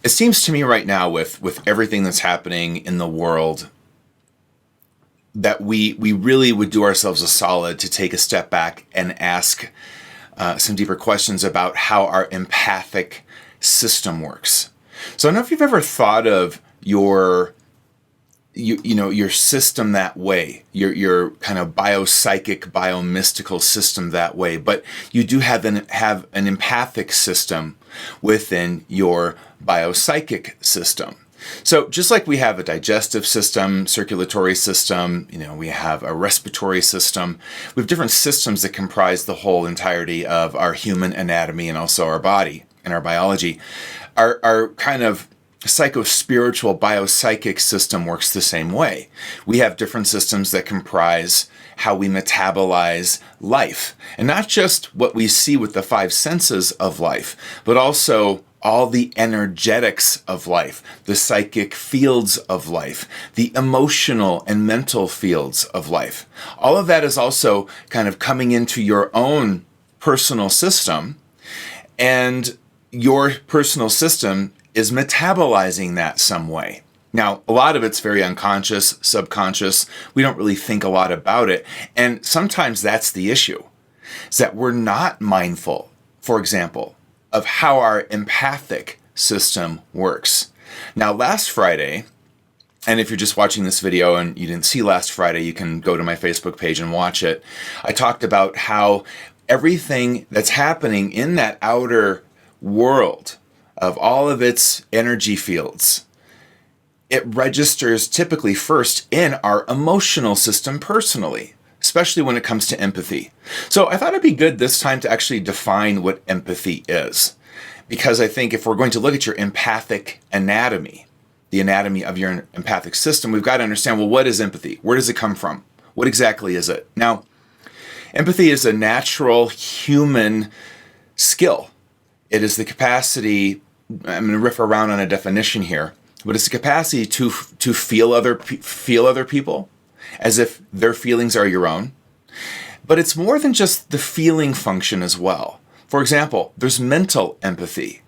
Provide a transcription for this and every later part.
It seems to me right now with everything that's happening in the world that we really would do ourselves a solid to take a step back and ask some deeper questions about how our empathic system works. So I don't know if you've ever thought of your system that way, your kind of biopsychic, biomystical system that way, but you do have an empathic system within your biopsychic system. So just like we have a digestive system, circulatory system, we have a respiratory system, we have different systems that comprise the whole entirety of our human anatomy and also our body and our biology. Our kind of psycho-spiritual biopsychic system works the same way. We have different systems that comprise how we metabolize life, and not just what we see with the five senses of life, but also all the energetics of life, the psychic fields of life, the emotional and mental fields of life. All of that is also kind of coming into your own personal system, and your personal system is metabolizing that some way. Now, a lot of it's very unconscious, subconscious. We don't really think a lot about it. And sometimes that's the issue, is that we're not mindful, for example, of how our empathic system works. Now, last Friday, and if you're just watching this video and you didn't see last Friday, you can go to my Facebook page and watch it. I talked about how everything that's happening in that outer world of all of its energy fields, it registers typically first in our emotional system personally, especially when it comes to empathy. So I thought it'd be good this time to actually define what empathy is, because I think if we're going to look at your empathic anatomy, the anatomy of your empathic system, we've got to understand, well, what is empathy? Where does it come from? What exactly is it? Now, empathy is a natural human skill. It is the capacity, I'm going to riff around on a definition here, but it's the capacity to feel other people as if their feelings are your own. But it's more than just the feeling function as well. For example, there's mental empathy,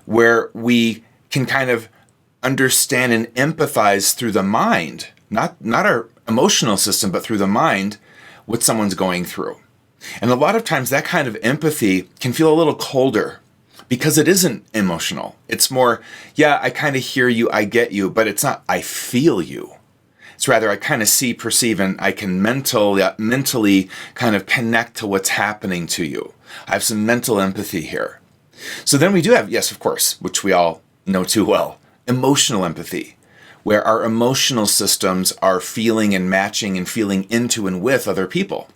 where we can kind of understand and empathize through the mind, not our emotional system, but through the mind, what someone's going through. And a lot of times that kind of empathy can feel a little colder, because it isn't emotional. It's more, yeah, I kind of hear you, I get you, but it's not, I feel you. It's rather, I kind of see, perceive, and I can mentally kind of connect to what's happening to you. I have some mental empathy here. So then we do have, yes, of course, which we all know too well, emotional empathy, where our emotional systems are feeling and matching and feeling into and with other people.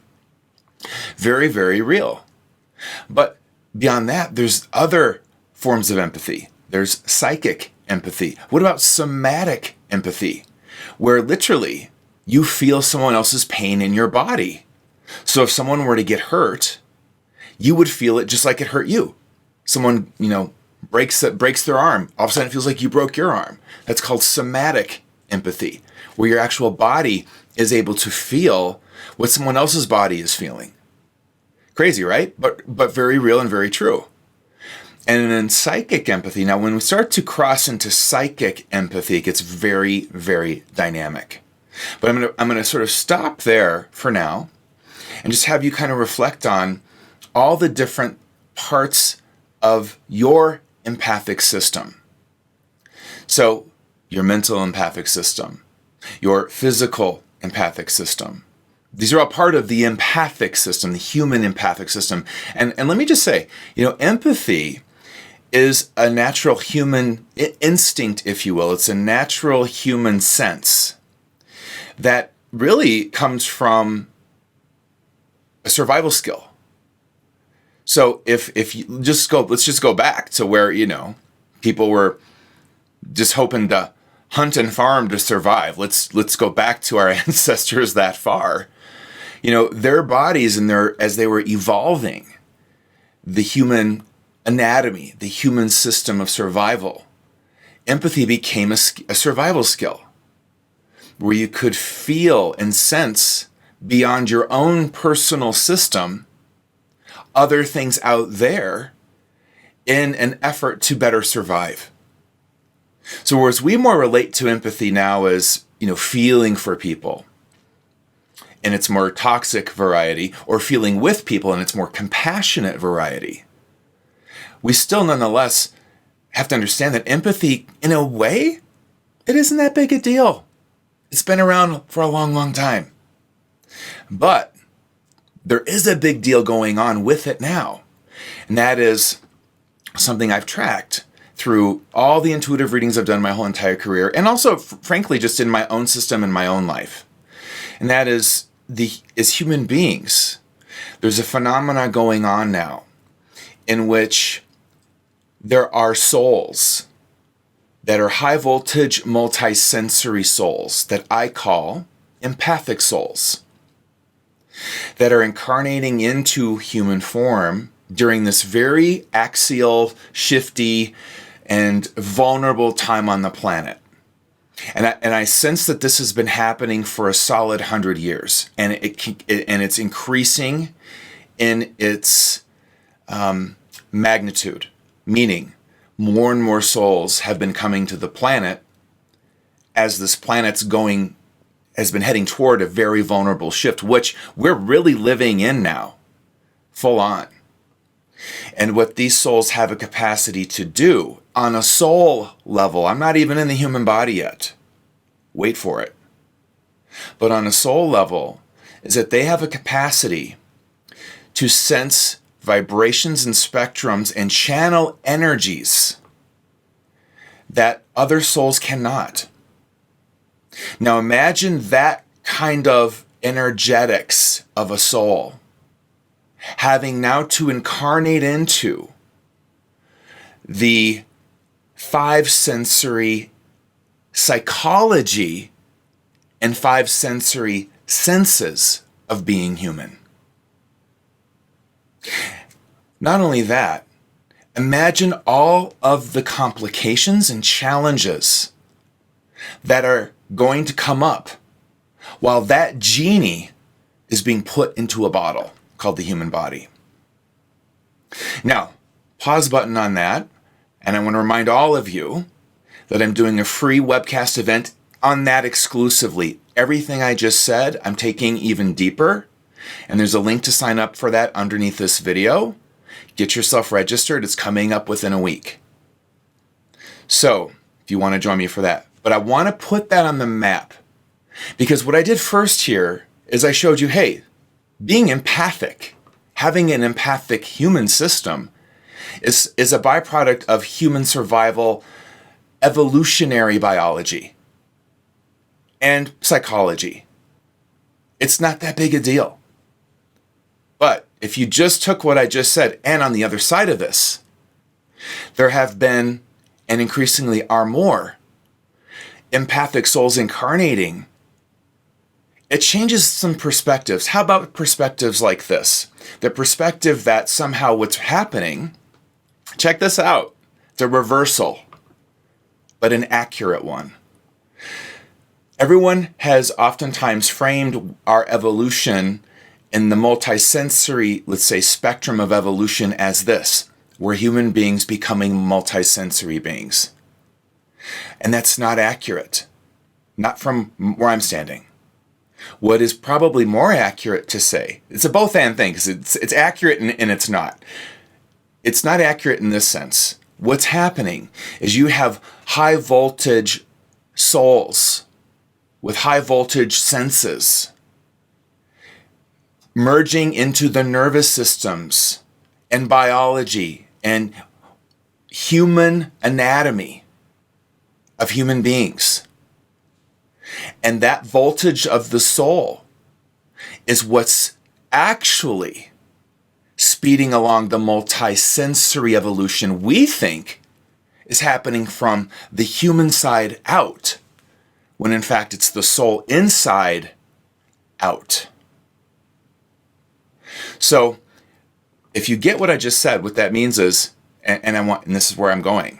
Very, very real. But beyond that, there's other forms of empathy. There's psychic empathy. What about somatic empathy, where literally you feel someone else's pain in your body? So if someone were to get hurt, you would feel it just like it hurt you. Someone, breaks their arm. All of a sudden it feels like you broke your arm. That's called somatic empathy, where your actual body is able to feel what someone else's body is feeling. Crazy, right? But very real and very true. And then psychic empathy. Now, when we start to cross into psychic empathy, it gets very, very dynamic. But I'm gonna sort of stop there for now and just have you kind of reflect on all the different parts of your empathic system. So, your mental empathic system, your physical empathic system. These are all part of the empathic system, the human empathic system. And let me just say, empathy is a natural human instinct, if you will. It's a natural human sense that really comes from a survival skill. So if you let's just go back to where, people were just hoping to hunt and farm to survive. Let's go back to our ancestors that far. Their bodies as they were evolving, the human anatomy, the human system of survival, empathy became a survival skill where you could feel and sense beyond your own personal system other things out there in an effort to better survive. So whereas we more relate to empathy now as, feeling for people in its more toxic variety, or feeling with people in its more compassionate variety, we still nonetheless have to understand that empathy, in a way, it isn't that big a deal. It's been around for a long, long time. But there is a big deal going on with it now. And that is something I've tracked through all the intuitive readings I've done my whole entire career, and also, frankly, just in my own system in my own life. And that is, as human beings, there's a phenomena going on now in which there are souls that are high voltage multisensory souls that I call empathic souls, that are incarnating into human form during this very axial, shifty, and vulnerable time on the planet. And I sense that this has been happening for a solid 100 years, and it's increasing in its magnitude, meaning more and more souls have been coming to the planet as this planet's has been heading toward a very vulnerable shift, which we're really living in now, full on. And what these souls have a capacity to do on a soul level, I'm not even in the human body yet. Wait for it. But on a soul level, is that they have a capacity to sense vibrations and spectrums and channel energies that other souls cannot. Now imagine that kind of energetics of a soul having now to incarnate into the 5 sensory psychology and 5 sensory senses of being human. Not only that, imagine all of the complications and challenges that are going to come up while that genie is being put into a bottle called the human body. Now, pause button on that, and I want to remind all of you that I'm doing a free webcast event on that exclusively. Everything I just said, I'm taking even deeper, and there's a link to sign up for that underneath this video. Get yourself registered. It's coming up within a week. So, if you want to join me for that. But I want to put that on the map, because what I did first here is I showed you, hey, being empathic, having an empathic human system is a byproduct of human survival, evolutionary biology, and psychology. It's not that big a deal. But if you just took what I just said, and on the other side of this, there have been, and increasingly are more, empathic souls incarnating, it changes some perspectives. How about perspectives like this? The perspective that somehow what's happening, check this out, it's a reversal, but an accurate one. Everyone has oftentimes framed our evolution in the multisensory, let's say, spectrum of evolution as this. We're human beings becoming multisensory beings. And that's not accurate, not from where I'm standing. What is probably more accurate to say, it's a both and thing, because it's accurate and it's not. It's not accurate in this sense. What's happening is you have high voltage souls with high voltage senses merging into the nervous systems and biology and human anatomy of human beings. And that voltage of the soul is what's actually speeding along the multisensory evolution we think is happening from the human side out, when in fact it's the soul inside out. So if you get what I just said, what that means is, and this is where I'm going,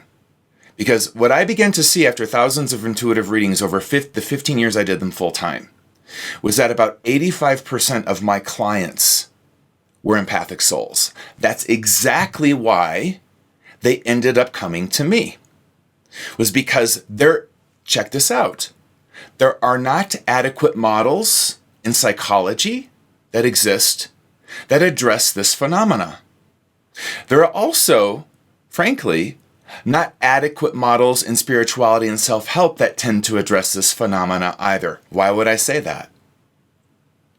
because what I began to see after thousands of intuitive readings over the 15 years I did them full time, was that about 85% of my clients were empathic souls. That's exactly why they ended up coming to me. was because check this out, there are not adequate models in psychology that exist that address this phenomena. There are also, frankly, not adequate models in spirituality and self-help that tend to address this phenomena either. Why would I say that?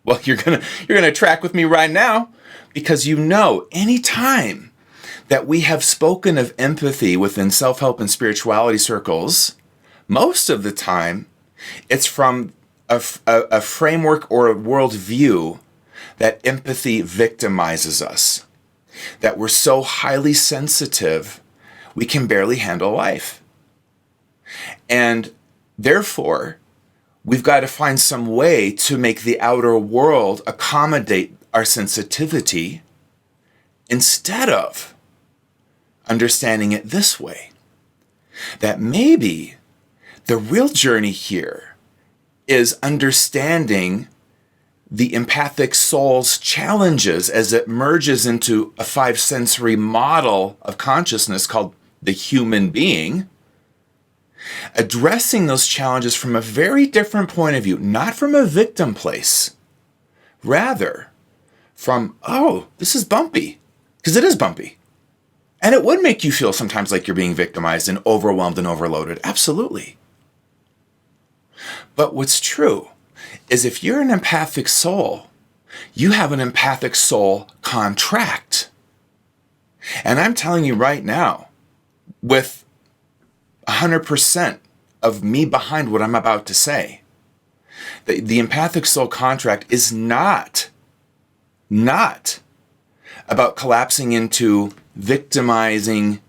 Well, you're gonna track with me right now, because any time that we have spoken of empathy within self-help and spirituality circles, most of the time it's from a framework or a worldview that empathy victimizes us, that we're so highly sensitive we can barely handle life. And therefore, we've got to find some way to make the outer world accommodate our sensitivity instead of understanding it this way. That maybe the real journey here is understanding the empathic soul's challenges as it merges into a five-sensory model of consciousness called the human being, addressing those challenges from a very different point of view, not from a victim place, rather from, oh, this is bumpy, because it is bumpy. And it would make you feel sometimes like you're being victimized and overwhelmed and overloaded. Absolutely. But what's true is if you're an empathic soul, you have an empathic soul contract. And I'm telling you right now, with 100% of me behind what I'm about to say, the empathic soul contract is not about collapsing into victimizing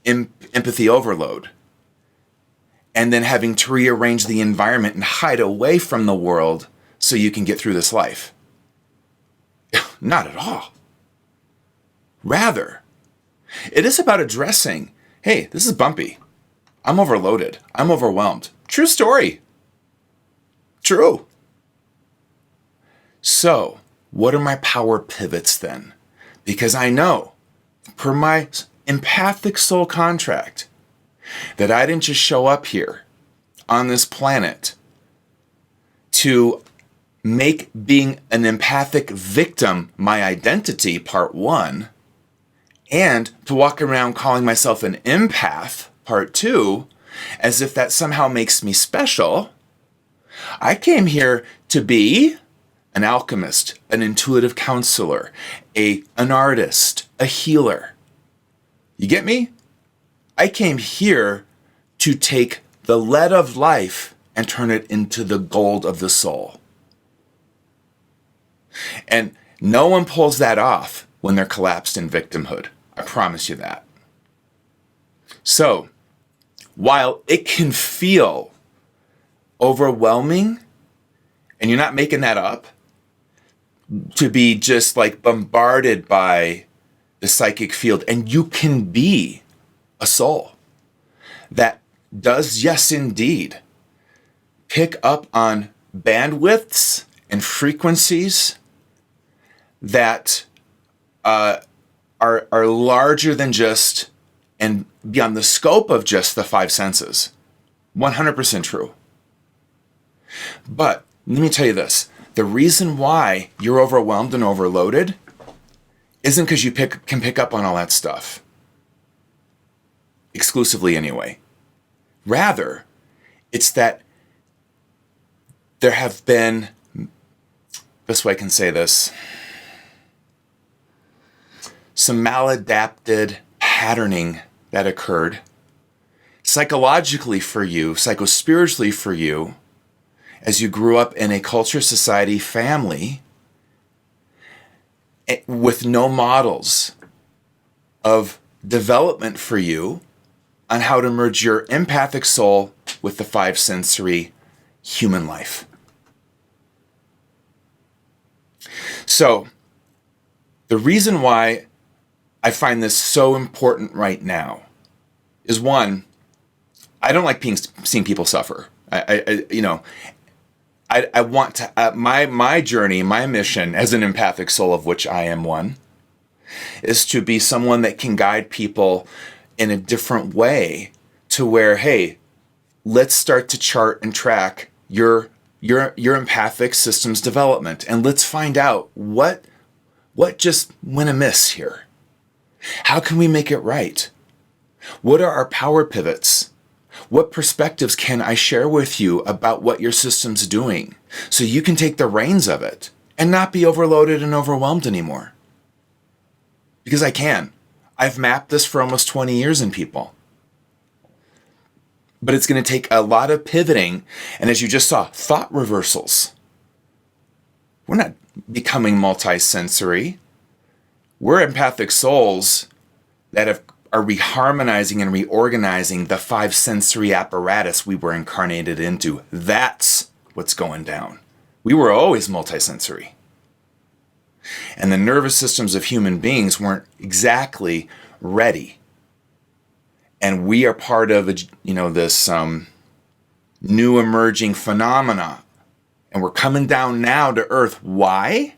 empathy overload and then having to rearrange the environment and hide away from the world so you can get through this life. Not at all. Rather, it is about addressing, hey, this is bumpy. I'm overloaded. I'm overwhelmed. True story. True. So, what are my power pivots then? Because I know, per my empathic soul contract, that I didn't just show up here on this planet to make being an empathic victim my identity, part one, and to walk around calling myself an empath, part two, as if that somehow makes me special. I came here to be an alchemist, an intuitive counselor, an artist, a healer. You get me? I came here to take the lead of life and turn it into the gold of the soul. And no one pulls that off when they're collapsed in victimhood. I promise you that. So, while it can feel overwhelming, and you're not making that up, to be just like bombarded by the psychic field, and you can be a soul that does, yes, indeed, pick up on bandwidths and frequencies that are larger than just and beyond the scope of just the five senses. 100% true. But let me tell you this. The reason why you're overwhelmed and overloaded isn't because you can pick up on all that stuff. Exclusively anyway. Rather, it's that there have been, best way I can say this, some maladapted patterning that occurred psychologically for you, psychospiritually for you, as you grew up in a culture, society, family, with no models of development for you on how to merge your empathic soul with the five sensory human life. So, the reason why I find this so important right now is, one, I don't like seeing people suffer. I want to, my journey, my mission as an empathic soul, of which I am one, is to be someone that can guide people in a different way to to where, hey, let's start to chart and track your empathic system's development, and let's find out what just went amiss here. How can we make it right? What are our power pivots? What perspectives can I share with you about what your system's doing so you can take the reins of it and not be overloaded and overwhelmed anymore? Because I can. I've mapped this for almost 20 years in people. But it's going to take a lot of pivoting, and as you just saw, thought reversals. We're not becoming multisensory. We're empathic souls that are reharmonizing and reorganizing the 5 sensory apparatus we were incarnated into. That's what's going down. We were always multisensory. And the nervous systems of human beings weren't exactly ready. And we are part of this new emerging phenomena. And we're coming down now to Earth. Why?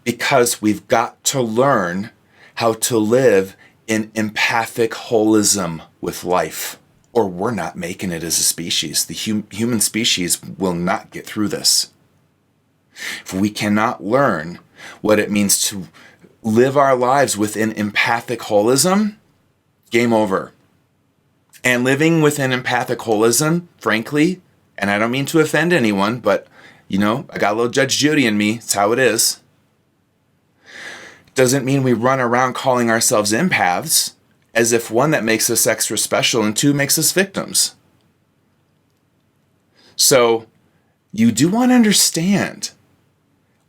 Because we've got to learn how to live in empathic holism with life, or we're not making it as a species. The human species will not get through this. If we cannot learn what it means to live our lives within empathic holism, game over. And living within empathic holism, frankly, and I don't mean to offend anyone, but, I got a little Judge Judy in me. It's how it is. Doesn't mean we run around calling ourselves empaths, as if one, that makes us extra special, and two, makes us victims. So you do want to understand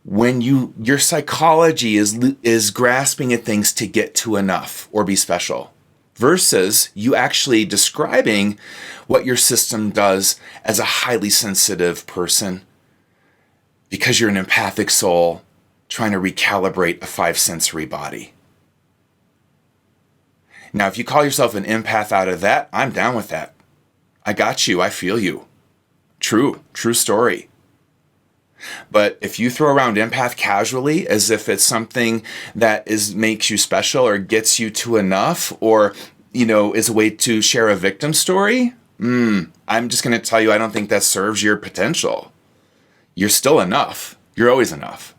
when your psychology is grasping at things to get to enough or be special, versus you actually describing what your system does as a highly sensitive person because you're an empathic soul trying to recalibrate a 5 sensory body. Now, if you call yourself an empath out of that, I'm down with that. I got you. I feel you. True story. But if you throw around empath casually as if it's something that makes you special or gets you to enough, or, is a way to share a victim story, I'm just going to tell you, I don't think that serves your potential. You're still enough. You're always enough.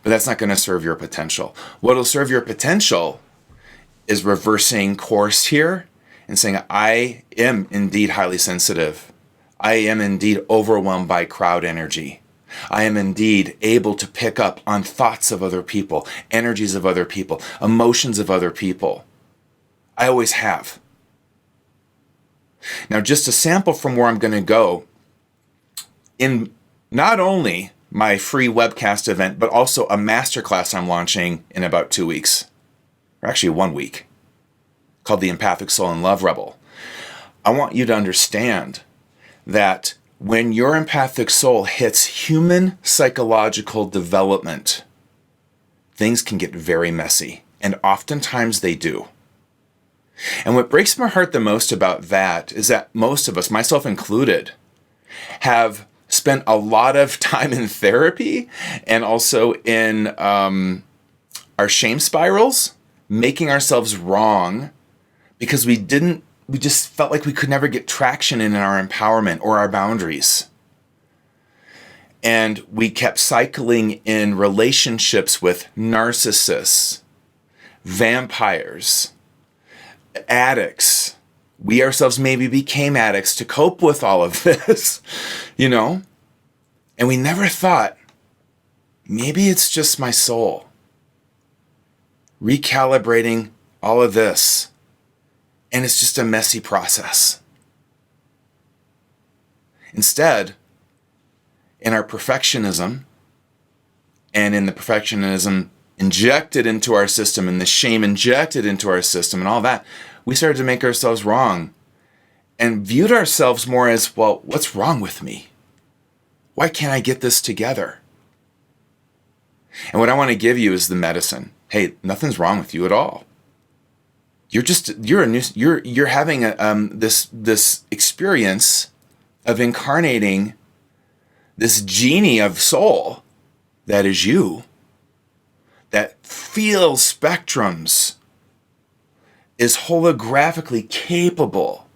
But that's not going to serve your potential. What'll serve your potential is reversing course here and saying, I am indeed highly sensitive. I am indeed overwhelmed by crowd energy. I am indeed able to pick up on thoughts of other people, energies of other people, emotions of other people. I always have. Now, just a sample from where I'm going to go in not only my free webcast event, but also a masterclass I'm launching in about 2 weeks, or actually 1 week, called the Empathic Soul and Love Rebel. I want you to understand that when your empathic soul hits human psychological development, things can get very messy, and oftentimes they do. And what breaks my heart the most about that is that most of us, myself included, have spent a lot of time in therapy and also in our shame spirals, making ourselves wrong because we just felt like we could never get traction in our empowerment or our boundaries. And we kept cycling in relationships with narcissists, vampires, addicts. We ourselves maybe became addicts to cope with all of this, And we never thought, maybe it's just my soul recalibrating all of this. And it's just a messy process. Instead, in our perfectionism, and in the perfectionism injected into our system, and the shame injected into our system, and all that, we started to make ourselves wrong and viewed ourselves more as, well, what's wrong with me? Why can't I get this together? And what I want to give you is the medicine. Hey, nothing's wrong with you at all. You're having this experience of incarnating this genie of soul that is you, that feels spectrums, is holographically capable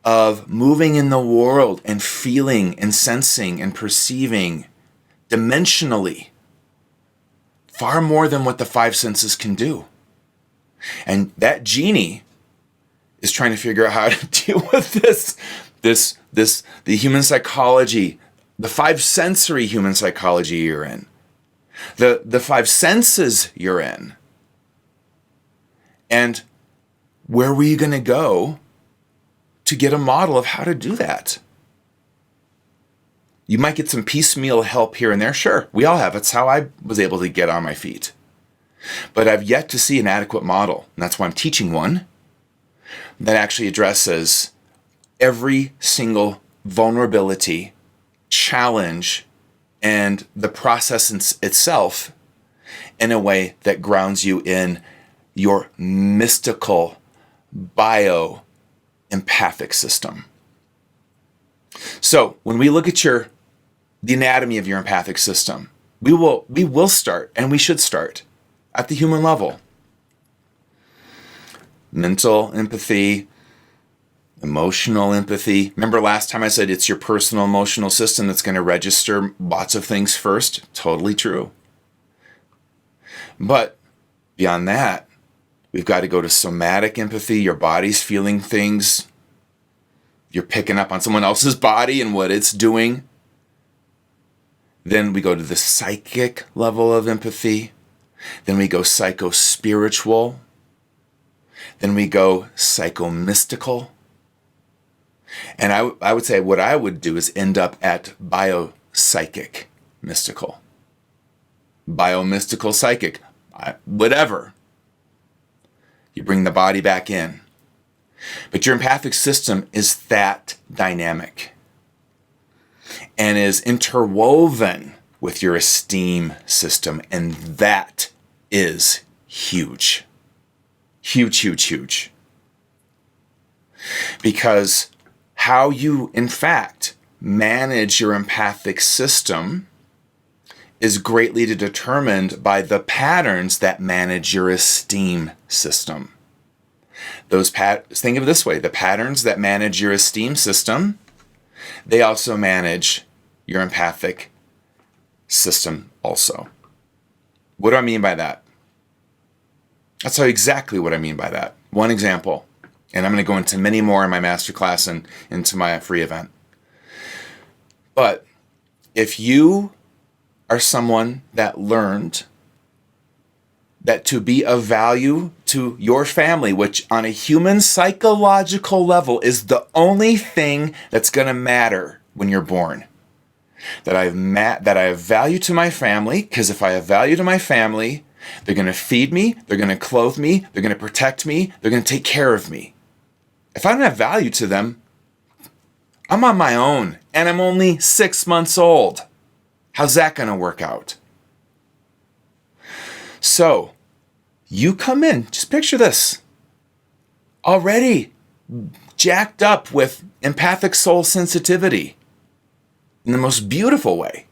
of moving in the world and feeling and sensing and perceiving dimensionally far more than what the five senses can do. And that genie is trying to figure out how to deal with the human psychology, the five sensory human psychology you're in, the five senses you're in. And where were you going to go to get a model of how to do that? You might get some piecemeal help here and there. Sure, we all have. That's how I was able to get on my feet. But I've yet to see an adequate model. And that's why I'm teaching one that actually addresses every single vulnerability, challenge, and the process itself in a way that grounds you in your mystical bio-empathic system. So when we look at the anatomy of your empathic system, we will start, and we should start, at the human level. Mental empathy, emotional empathy. Remember last time I said it's your personal emotional system that's going to register lots of things first? Totally true. But beyond that, we've got to go to somatic empathy. Your body's feeling things. You're picking up on someone else's body and what it's doing. Then we go to the psychic level of empathy. Then we go psycho-spiritual. Then we go psycho-mystical. And I would say what I would do is end up at bio-psychic mystical. Bio-mystical psychic. Whatever. You bring the body back in. But your empathic system is that dynamic and is interwoven with your esteem system. And that is huge. Huge, huge, huge. Because how you, in fact, manage your empathic system is greatly determined by the patterns that manage your esteem system. Think of it this way, the patterns that manage your esteem system, they also manage your empathic system also. What do I mean by that? I'll tell you exactly what I mean by that. One example, and I'm going to go into many more in my masterclass and into my free event. But if you are someone that learned that to be of value to your family, which on a human psychological level is the only thing that's going to matter when you're born. That I have value to my family, because if I have value to my family, they're going to feed me, they're going to clothe me, they're going to protect me, they're going to take care of me. If I don't have value to them, I'm on my own, and I'm only 6 months old. How's that going to work out? So, you come in, just picture this, already jacked up with empathic soul sensitivity in the most beautiful way.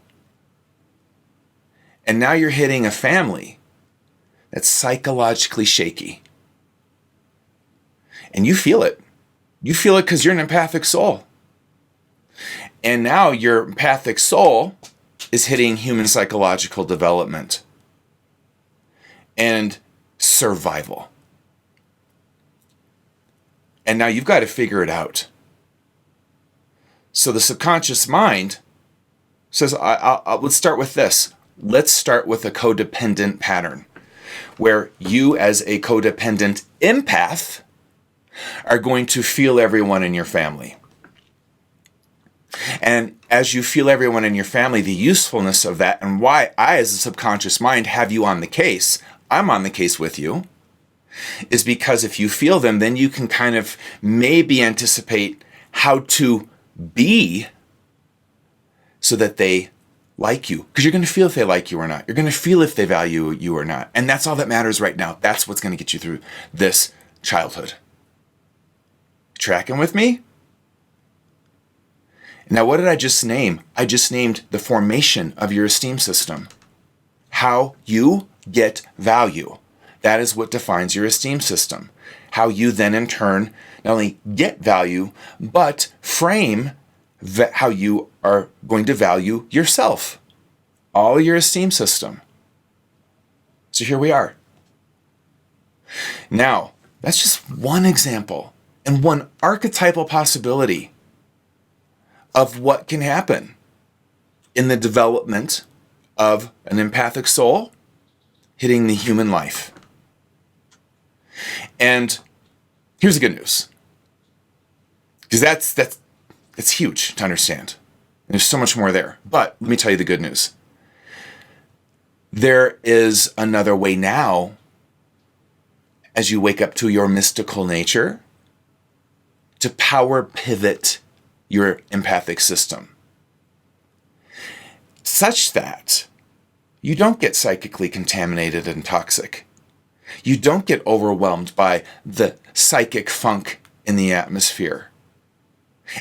And now you're hitting a family that's psychologically shaky. And you feel it. You feel it because you're an empathic soul. And now your empathic soul is hitting human psychological development and survival. And now you've got to figure it out. So the subconscious mind says, let's start with this. Let's start with a codependent pattern where you as a codependent empath are going to feel everyone in your family. And as you feel everyone in your family, the usefulness of that and why I, as a subconscious mind, have you on the case, I'm on the case with you, is because if you feel them, then you can kind of maybe anticipate how to be so that they like you. Because you're going to feel if they like you or not. You're going to feel if they value you or not. And that's all that matters right now. That's what's going to get you through this childhood. Tracking with me? Now, what did I just name? I just named the formation of your esteem system. How you get value. That is what defines your esteem system. how you then in turn not only get value, but frame how you are going to value yourself. All your esteem system. So here we are. Now, that's just one example and one archetypal possibility of what can happen in the development of an empathic soul hitting the human life. And here's the good news, because that's huge to understand. And there's so much more there. But let me tell you the good news. There is another way now, as you wake up to your mystical nature, to power pivot your empathic system, such that you don't get psychically contaminated and toxic. You don't get overwhelmed by the psychic funk in the atmosphere.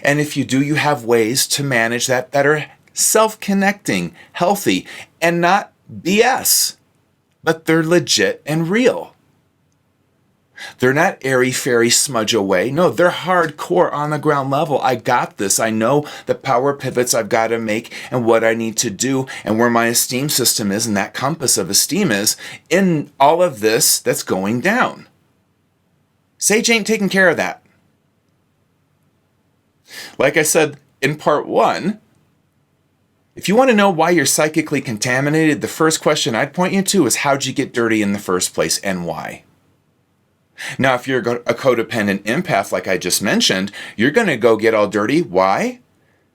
And if you do, you have ways to manage that are self-connecting, healthy, and not BS, but they're legit and real. They're not airy-fairy smudge away. No, they're hardcore on the ground level. I got this. I know the power pivots I've got to make and what I need to do and where my esteem system is and that compass of esteem is in all of this that's going down. Sage ain't taking care of that. Like I said in part 1, if you want to know why you're psychically contaminated, the first question I'd point you to is how'd you get dirty in the first place and why? Now, if you're a codependent empath, like I just mentioned, you're going to go get all dirty. Why?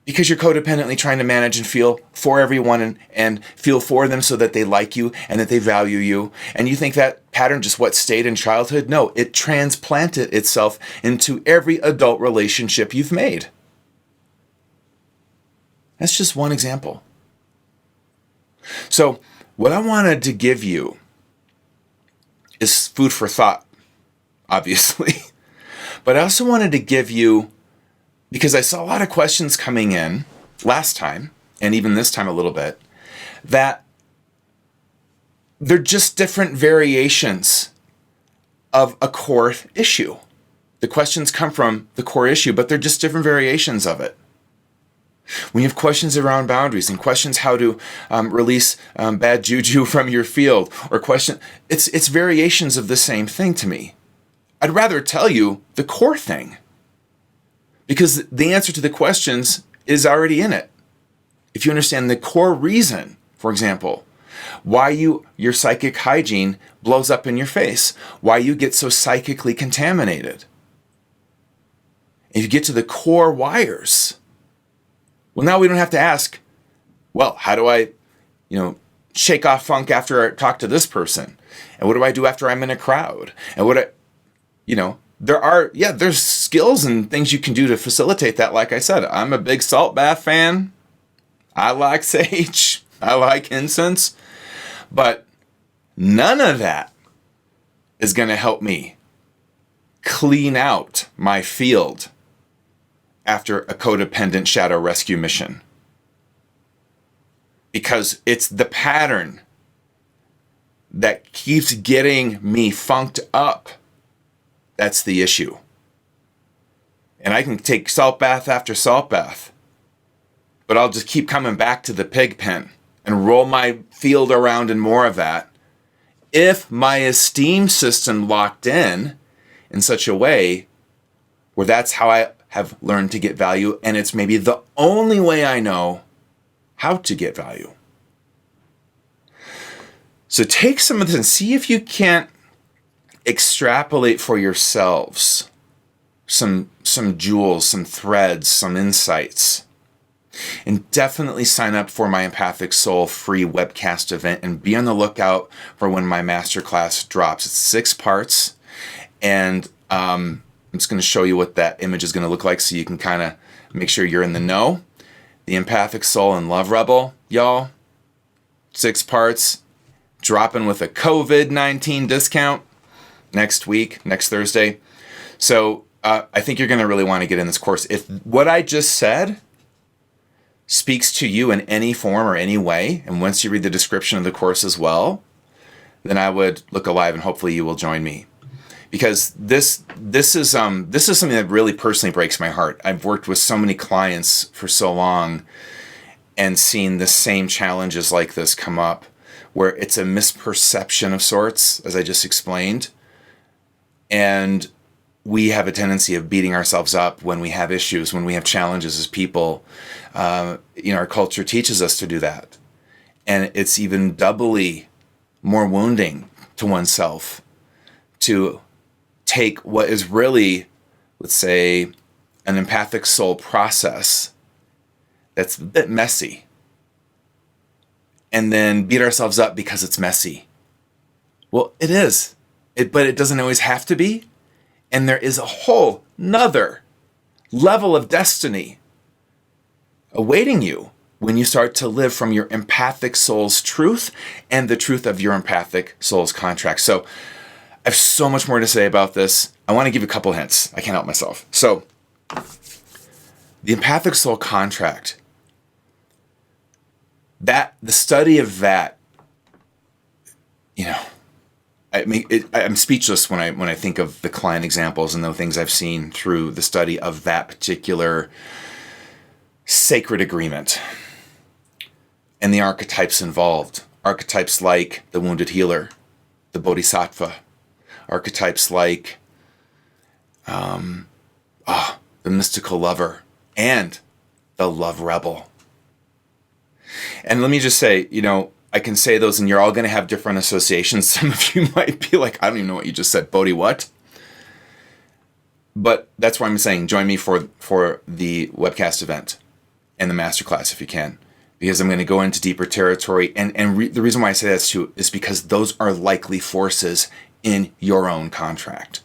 Because you're codependently trying to manage and feel for everyone and feel for them so that they like you and that they value you. And you think that pattern just stayed in childhood? No, it transplanted itself into every adult relationship you've made. That's just one example. So what I wanted to give you is food for thought, obviously. But I also wanted to give you, because I saw a lot of questions coming in last time, and even this time a little bit, that they're just different variations of a core issue. The questions come from the core issue, but they're just different variations of it. When you have questions around boundaries and questions how to release bad juju from your field, or it's variations of the same thing to me. I'd rather tell you the core thing, because the answer to the questions is already in it. If you understand the core reason, for example, why your psychic hygiene blows up in your face, why you get so psychically contaminated. If you get to the core wires, well, now we don't have to ask, well, how do I, shake off funk after I talk to this person? And what do I do after I'm in a crowd? And there's skills and things you can do to facilitate that. Like I said, I'm a big salt bath fan. I like sage. I like incense. But none of that is going to help me clean out my field after a codependent shadow rescue mission. Because it's the pattern that keeps getting me funked up. That's the issue. And I can take salt bath after salt bath, but I'll just keep coming back to the pig pen and roll my field around in more of that if my esteem system locked in such a way where that's how I have learned to get value, and it's maybe the only way I know how to get value. So take some of this and see if you can't extrapolate for yourselves some jewels, some threads, some insights. And definitely sign up for my Empathic Soul free webcast event and be on the lookout for when my masterclass drops. It's 6 parts, and I'm just going to show you what that image is going to look like so you can kind of make sure you're in the know. The Empathic Soul and Love Rebel, y'all. 6 parts, dropping with a COVID-19 discount next week, next Thursday. So I think you're going to really want to get in this course. If what I just said speaks to you in any form or any way, and once you read the description of the course as well, then I would look alive and hopefully you will join me. because this is something that really personally breaks my heart. I've worked with so many clients for so long and seen the same challenges like this come up, where it's a misperception of sorts, as I just explained, and we have a tendency of beating ourselves up when we have issues, when we have challenges as people. Our culture teaches us to do that, and it's even doubly more wounding to oneself to take what is really, let's say, an empathic soul process that's a bit messy, and then beat ourselves up because it's messy. Well, it is, but it doesn't always have to be. And there is a whole nother level of destiny awaiting you when you start to live from your empathic soul's truth and the truth of your empathic soul's contract. So I have so much more to say about this. I want to give you a couple hints. I can't help myself. So the empathic soul contract, that the study of that, I'm speechless when I think of the client examples and the things I've seen through the study of that particular sacred agreement and the archetypes involved. Archetypes like the wounded healer, the bodhisattva, archetypes like the mystical lover and the love rebel. And let me just say, I can say those and you're all going to have different associations. Some of you might be like, I don't even know what you just said. Bodhi what? But that's why I'm saying join me for the webcast event and the masterclass if you can. Because I'm going to go into deeper territory. And the reason why I say that too is because those are likely forces in your own contract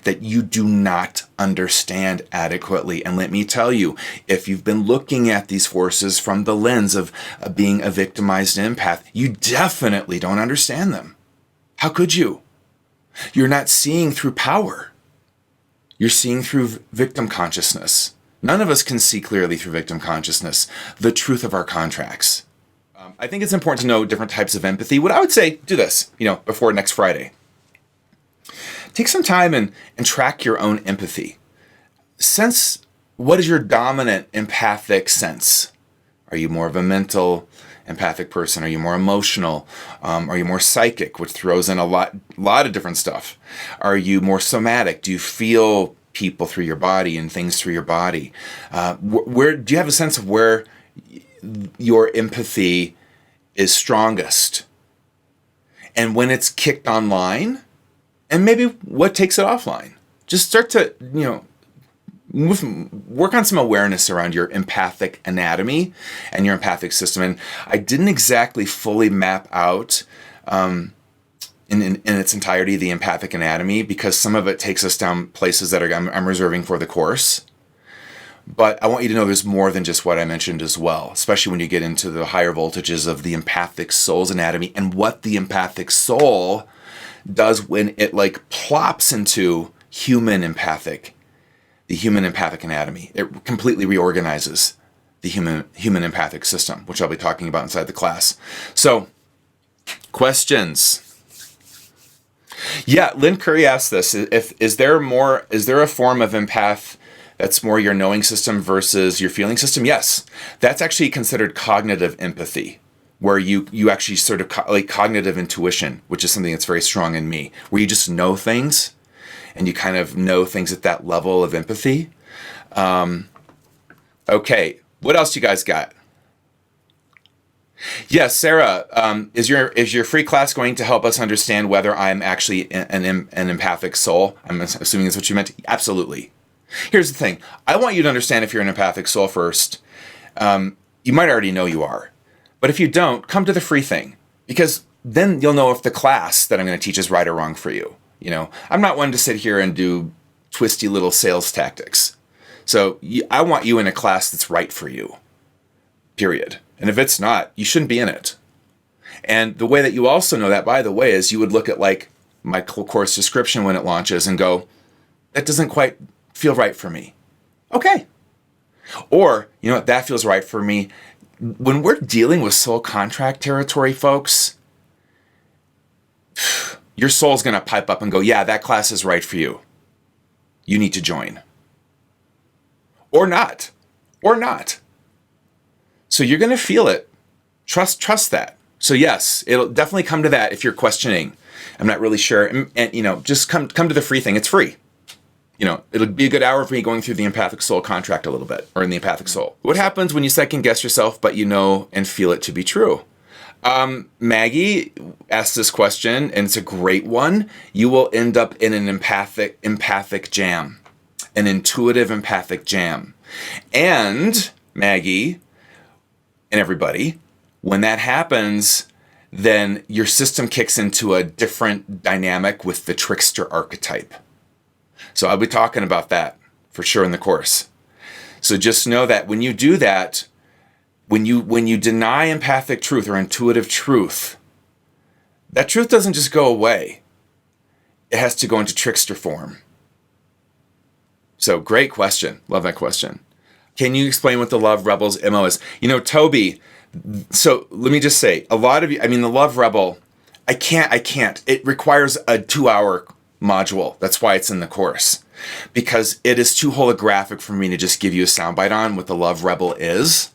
that you do not understand adequately. And let me tell you, if you've been looking at these forces from the lens of being a victimized empath, you definitely don't understand them. How could you? You're not seeing through power. You're seeing through victim consciousness. None of us can see clearly through victim consciousness the truth of our contracts. I think it's important to know different types of empathy. What I would say, do this, before next Friday. Take some time and track your own empathy. Sense, what is your dominant empathic sense? Are you more of a mental empathic person? Are you more emotional? Are you more psychic, which throws in a lot of different stuff? Are you more somatic? Do you feel people through your body and things through your body? Where do you have a sense of where your empathy is strongest? And when it's kicked online? And maybe what takes it offline? Just start to, work on some awareness around your empathic anatomy and your empathic system. And I didn't exactly fully map out in its entirety the empathic anatomy because some of it takes us down places that I'm reserving for the course. But I want you to know there's more than just what I mentioned as well, especially when you get into the higher voltages of the empathic soul's anatomy and what the empathic soul does when it plops into the human empathic anatomy. It completely reorganizes the human empathic system, which I'll be talking about inside the class. So, questions? Yeah, Lynn Curry asked this: is there a form of empath that's more your knowing system versus your feeling system? Yes, that's actually considered cognitive empathy, where you actually sort of cognitive intuition, which is something that's very strong in me, where you just know things and you kind of know things at that level of empathy. Okay, what else you guys got? Yes, Sarah, is your free class going to help us understand whether I'm actually an empathic soul? I'm assuming that's what you meant. Absolutely. Here's the thing. I want you to understand if you're an empathic soul first. You might already know you are. But if you don't, come to the free thing, because then you'll know if the class that I'm going to teach is right or wrong for you. I'm not one to sit here and do twisty little sales tactics. So I want you in a class that's right for you, period. And if it's not, you shouldn't be in it. And the way that you also know that, by the way, is you would look at my course description when it launches and go, that doesn't quite feel right for me. Okay. Or, that feels right for me. When we're dealing with soul contract territory, folks, your soul's going to pipe up and go, yeah, that class is right for you. You need to join. Or not. Or not. So you're going to feel it. Trust that. So yes, it'll definitely come to that if you're questioning. I'm not really sure. And just come to the free thing. It's free. It'll be a good hour for me going through the Empathic Soul contract a little bit, or in the Empathic Soul. What happens when you second guess yourself, but you know and feel it to be true? Maggie asked this question, and it's a great one. You will end up in an empathic jam, an intuitive empathic jam. And Maggie and everybody, when that happens, then your system kicks into a different dynamic with the trickster archetype. So I'll be talking about that for sure in the course. So just know that when you do that, when you deny empathic truth or intuitive truth, that truth doesn't just go away. It has to go into trickster form. So great question. Love that question. Can you explain what the Love Rebel's MO is? Toby, so let me just say, a lot of you, the Love Rebel, I can't. It requires a 2-hour module. That's why it's in the course. Because it is too holographic for me to just give you a soundbite on what the Love Rebel is.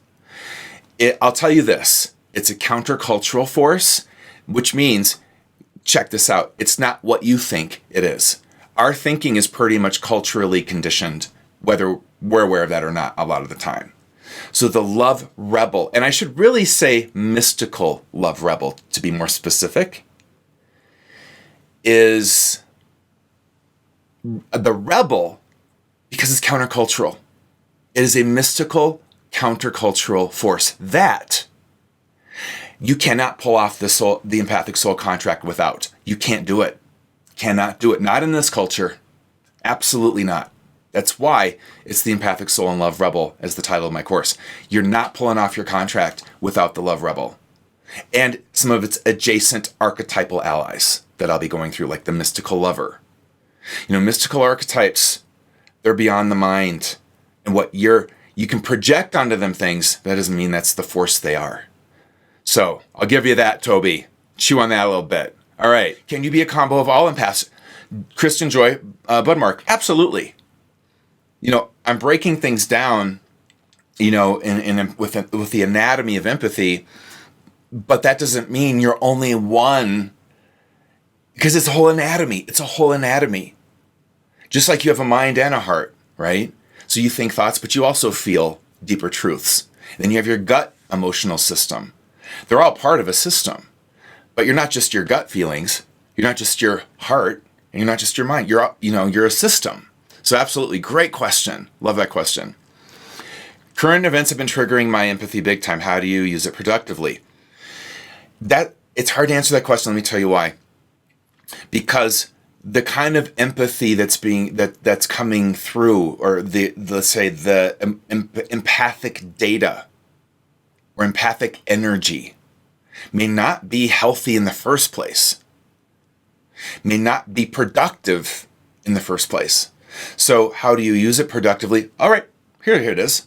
I'll tell you this. It's a countercultural force, which means, check this out, it's not what you think it is. Our thinking is pretty much culturally conditioned, whether we're aware of that or not, a lot of the time. So the Love Rebel, and I should really say mystical Love Rebel, to be more specific, is the rebel because it's countercultural. It is a mystical countercultural force that you cannot pull off the Empathic Soul contract without. You can't do it. Cannot do it. Not in this culture. Absolutely not. That's why it's the Empathic Soul and Love Rebel as the title of my course. You're not pulling off your contract without the Love Rebel. And some of its adjacent archetypal allies that I'll be going through, like the mystical lover. Mystical archetypes, they're beyond the mind. And what you can project onto them things, that doesn't mean that's the force they are. So I'll give you that, Toby. Chew on that a little bit. All right. Can you be a combo of all empaths? Kristen Joy, Budmark, absolutely. I'm breaking things down, with the anatomy of empathy, but that doesn't mean you're only one, because it's a whole anatomy. It's a whole anatomy. Just like you have a mind and a heart, right? So you think thoughts, but you also feel deeper truths. Then you have your gut emotional system. They're all part of a system, but you're not just your gut feelings. You're not just your heart, and you're not just your mind. You're a system. So absolutely, great question. Love that question. Current events have been triggering my empathy big time. How do you use it productively? It's hard to answer that question. Let me tell you why. Because the kind of empathy that's coming through, or let's say the empathic data or empathic energy, may not be healthy in the first place, may not be productive in the first place. So how do you use it productively? All right, here it is.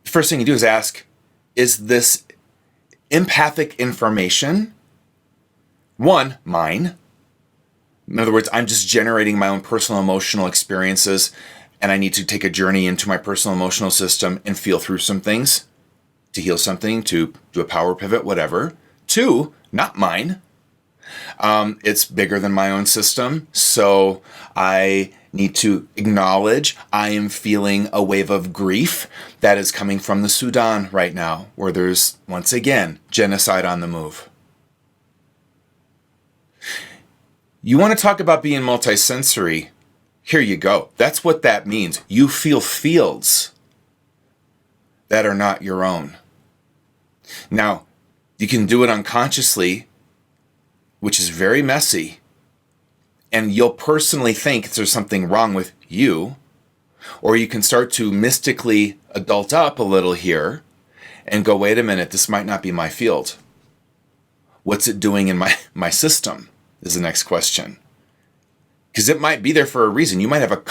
The first thing you do is ask, is this empathic information, one, mine? In other words, I'm just generating my own personal emotional experiences, and I need to take a journey into my personal emotional system and feel through some things to heal something, to do a power pivot, whatever. Two, not mine. It's bigger than my own system, so I need to acknowledge I am feeling a wave of grief that is coming from the Sudan right now, where there's, once again, genocide on the move. You want to talk about being multisensory? Here you go. That's what that means. You feel fields that are not your own. Now, you can do it unconsciously, which is very messy, and you'll personally think there's something wrong with you, or you can start to mystically adult up a little here and go, wait a minute, this might not be my field. What's it doing in my system is the next question. Because it might be there for a reason. You might have a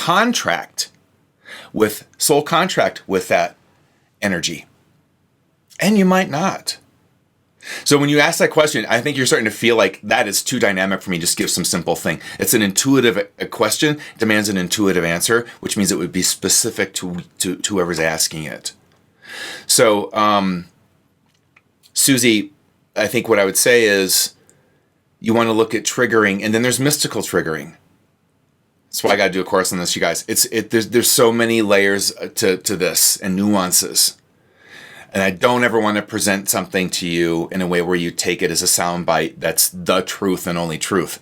soul contract with that energy. And you might not. So when you ask that question, I think you're starting to feel like that is too dynamic for me. Just give some simple thing. It's an intuitive a question, demands an intuitive answer, which means it would be specific to whoever's asking it. So, Susie, I think what I would say is you want to look at triggering, and then there's mystical triggering. That's why I got to do a course on this, you guys. There's so many layers to this and nuances. And I don't ever want to present something to you in a way where you take it as a soundbite that's the truth and only truth.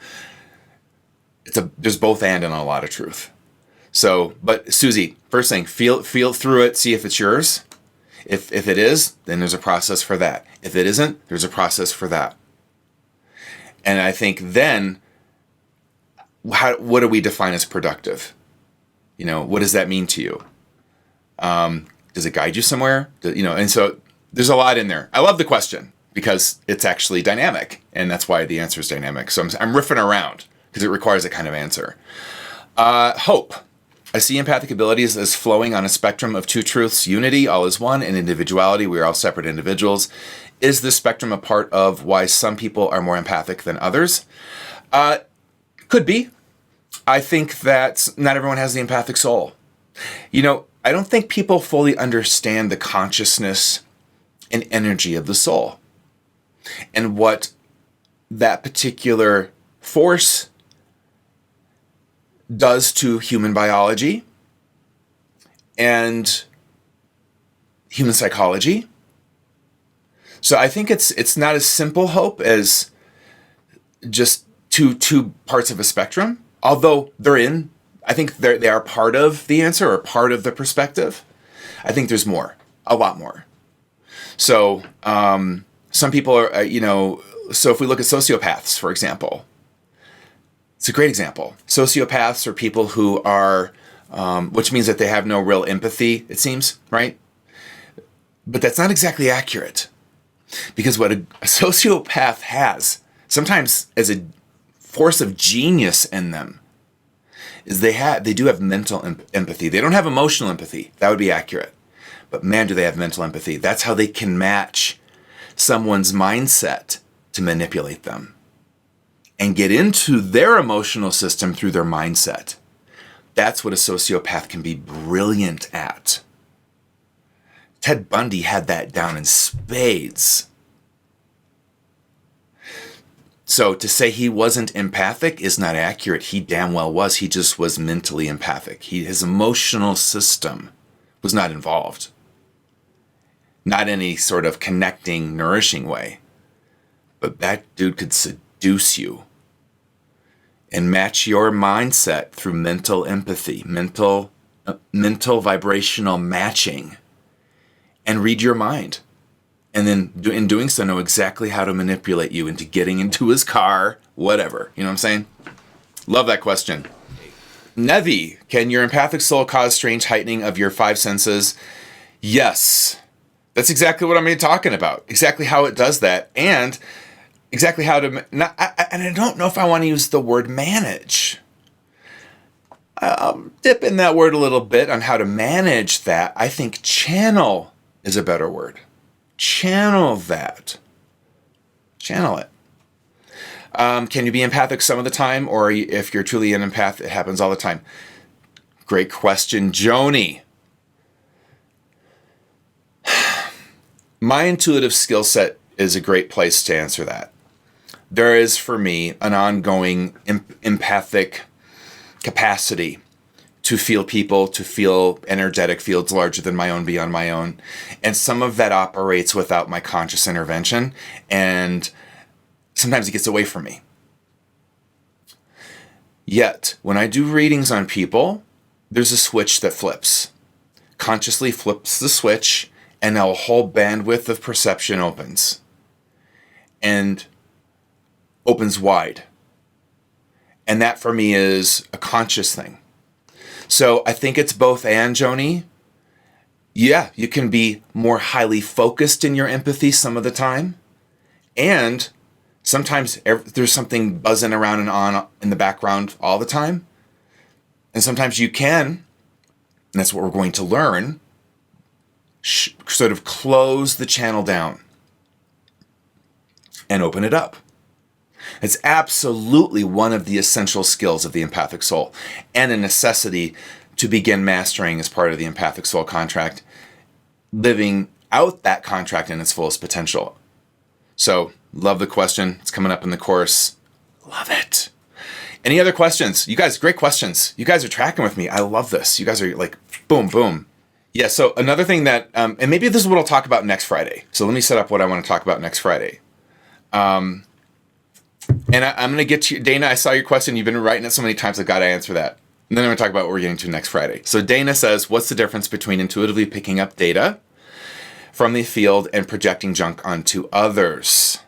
There's both and a lot of truth. So, but Susie, first thing, feel through it, see if it's yours. If it is, then there's a process for that. If it isn't, there's a process for that. And I think then, what do we define as productive? What does that mean to you? Does it guide you somewhere? And so there's a lot in there. I love the question because it's actually dynamic, and that's why the answer is dynamic. So I'm riffing around because it requires a kind of answer. Hope. I see empathic abilities as flowing on a spectrum of two truths: unity, all is one, and individuality, we are all separate individuals. Is this spectrum a part of why some people are more empathic than others? Could be. I think that not everyone has the empathic soul. I don't think people fully understand the consciousness and energy of the soul and what that particular force does to human biology and human psychology. So I think it's not as simple, Hope, as just two parts of a spectrum, although I think they are part of the answer or part of the perspective. I think there's more, a lot more. So some people are, so if we look at sociopaths, for example, it's a great example. Sociopaths are people who are, which means that they have no real empathy, it seems, right? But that's not exactly accurate, because what a sociopath has, sometimes as a force of genius in them, is they do have mental empathy. They don't have emotional empathy. That would be accurate. But man, do they have mental empathy. That's how they can match someone's mindset to manipulate them and get into their emotional system through their mindset. That's what a sociopath can be brilliant at. Ted Bundy had that down in spades. So to say he wasn't empathic is not accurate. He damn well was. He just was mentally empathic. His emotional system was not involved. Not in any sort of connecting, nourishing way. But that dude could seduce you and match your mindset through mental empathy, mental vibrational matching, and read your mind. And then in doing so, know exactly how to manipulate you into getting into his car, whatever. You know what I'm saying? Love that question. Nevi, can your empathic soul cause strange heightening of your five senses? Yes. That's exactly what I'm talking about. Exactly how it does that. And exactly how to... and I don't know if I want to use the word manage. I'll dip in that word a little bit on how to manage that. I think channel is a better word. Channel that. Channel it. Can you be empathic some of the time, or if you're truly an empath, it happens all the time? Great question, Joni. My intuitive skill set is a great place to answer that. There is, for me, an ongoing empathic capacity to feel people, to feel energetic fields larger than my own, beyond my own. And some of that operates without my conscious intervention, and sometimes it gets away from me. Yet, when I do readings on people, there's a switch that flips. Consciously flips the switch, and now a whole bandwidth of perception opens. And opens wide. And that, for me, is a conscious thing. So I think it's both and, Joni. Yeah, you can be more highly focused in your empathy some of the time. And sometimes there's something buzzing around and on in the background all the time. And sometimes you can, and that's what we're going to learn, sort of close the channel down. and open it up. It's absolutely one of the essential skills of the empathic soul and a necessity to begin mastering as part of the empathic soul contract, living out that contract in its fullest potential. So, love the question. It's coming up in the course. Love it. Any other questions? You guys, great questions. You guys are tracking with me. I love this. You guys are like, boom, boom. Yeah, so another thing that, and maybe this is what I'll talk about next Friday. So let me set up what I want to talk about next Friday. And I'm going to get to you, Dana, I saw your question. You've been writing it so many times, I've got to answer that. And then I'm going to talk about what we're getting to next Friday. So Dana says, what's the difference between intuitively picking up data from the field and projecting junk onto others?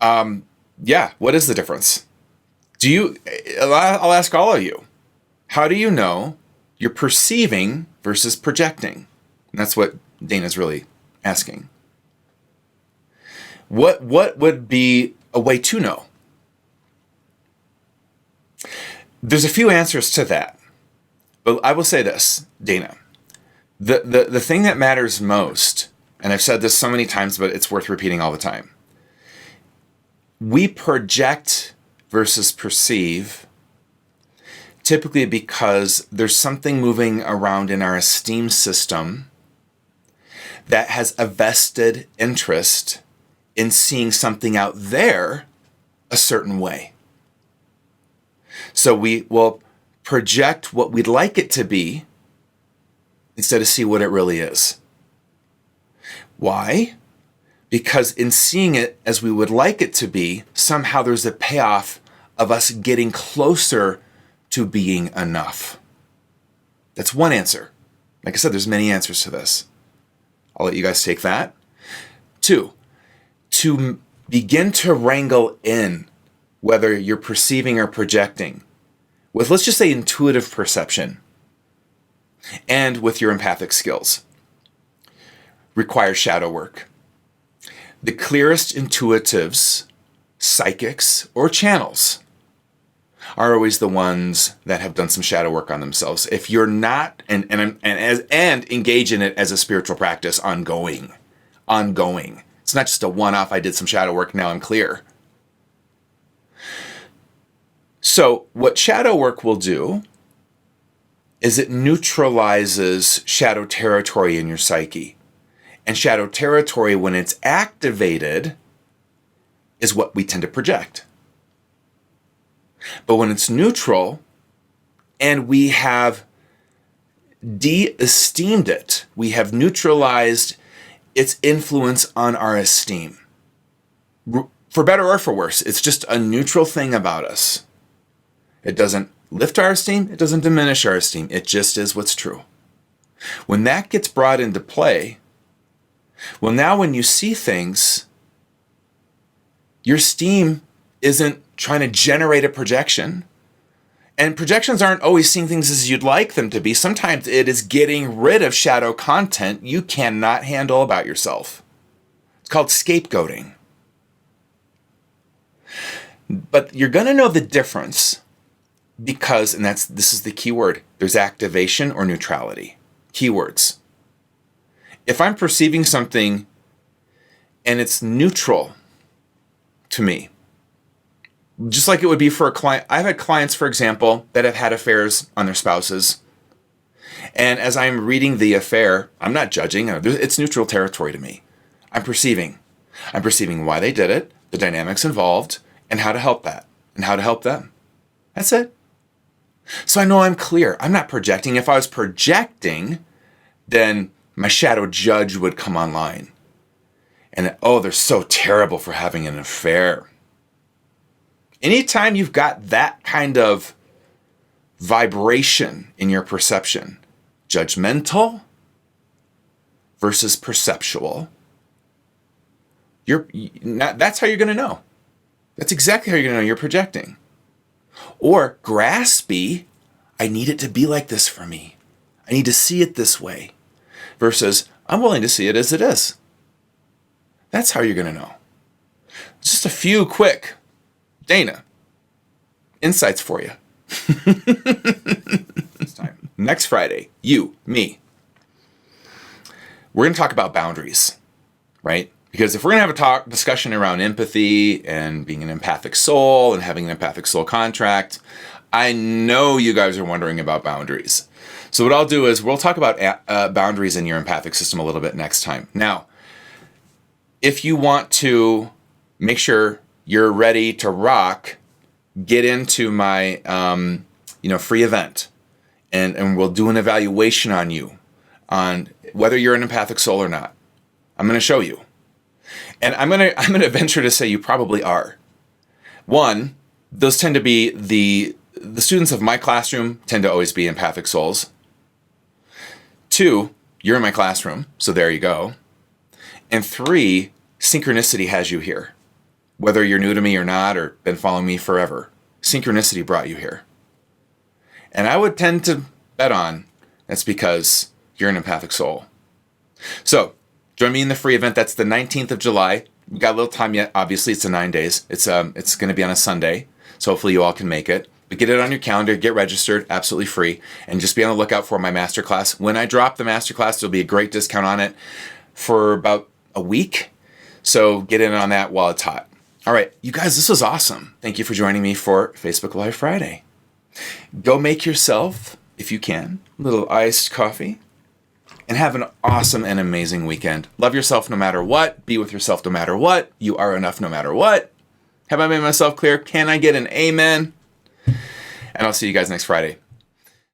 Yeah, what is the difference? I'll ask all of you, how do you know you're perceiving versus projecting? And that's what Dana's really asking. What would be a way to know? There's a few answers to that. But I will say this, Dana. The thing that matters most, and I've said this so many times, but it's worth repeating all the time. We project versus perceive typically because there's something moving around in our esteem system that has a vested interest in seeing something out there a certain way. So we will project what we'd like it to be instead of see what it really is. Why? Because in seeing it as we would like it to be, somehow there's a payoff of us getting closer to being enough. That's one answer. Like I said, there's many answers to this. I'll let you guys take that. 2, to begin to wrangle in whether you're perceiving or projecting with, let's just say, intuitive perception and with your empathic skills requires shadow work. The clearest intuitives, psychics, or channels are always the ones that have done some shadow work on themselves. If you're not, and engage in it as a spiritual practice ongoing. It's not just a one-off, I did some shadow work, now I'm clear. So what shadow work will do is it neutralizes shadow territory in your psyche. And shadow territory, when it's activated, is what we tend to project. But when it's neutral and we have de-esteemed it, we have neutralized its influence on our esteem. For better or for worse, it's just a neutral thing about us. It doesn't lift our esteem, it doesn't diminish our esteem, it just is what's true. When that gets brought into play, well, now when you see things, your esteem isn't trying to generate a projection. And projections aren't always seeing things as you'd like them to be. Sometimes it is getting rid of shadow content you cannot handle about yourself. It's called scapegoating. But you're going to know the difference because, and this is the key word, there's activation or neutrality. Keywords. If I'm perceiving something and it's neutral to me, just like it would be for a client. I've had clients, for example, that have had affairs on their spouses. And as I'm reading the affair, I'm not judging. It's neutral territory to me. I'm perceiving why they did it, the dynamics involved, and how to help that, and how to help them. That's it. So I know I'm clear. I'm not projecting. If I was projecting, then my shadow judge would come online. And, oh, they're so terrible for having an affair. Anytime you've got that kind of vibration in your perception, judgmental versus perceptual, that's how you're going to know. That's exactly how you're going to know you're projecting. Or graspy, I need it to be like this for me. I need to see it this way. Versus, I'm willing to see it as it is. That's how you're going to know. Just a few quick Dana, insights for you. This time. Next Friday, you, me. We're going to talk about boundaries, right? Because if we're going to have a discussion around empathy and being an empathic soul and having an empathic soul contract, I know you guys are wondering about boundaries. So what I'll do is we'll talk about boundaries in your empathic system a little bit next time. Now, if you want to make sure you're ready to rock, get into my free event, and we'll do an evaluation on you on whether you're an empathic soul or not. I'm going to show you. And I'm gonna venture to say you probably are. One, those tend to be the students of my classroom tend to always be empathic souls. Two, you're in my classroom, so there you go. And three, synchronicity has you here. Whether you're new to me or not, or been following me forever, synchronicity brought you here. And I would tend to bet on that's because you're an empathic soul. So, join me in the free event. That's the 19th of July. We've got a little time yet. Obviously, it's 9 days. It's going to be on a Sunday, so hopefully you all can make it. But get it on your calendar, get registered, absolutely free, and just be on the lookout for my masterclass. When I drop the masterclass, there'll be a great discount on it for about a week. So get in on that while it's hot. All right, you guys, this was awesome. Thank you for joining me for Facebook Live Friday. Go make yourself, if you can, a little iced coffee. And have an awesome and amazing weekend. Love yourself no matter what. Be with yourself no matter what. You are enough no matter what. Have I made myself clear? Can I get an amen? And I'll see you guys next Friday.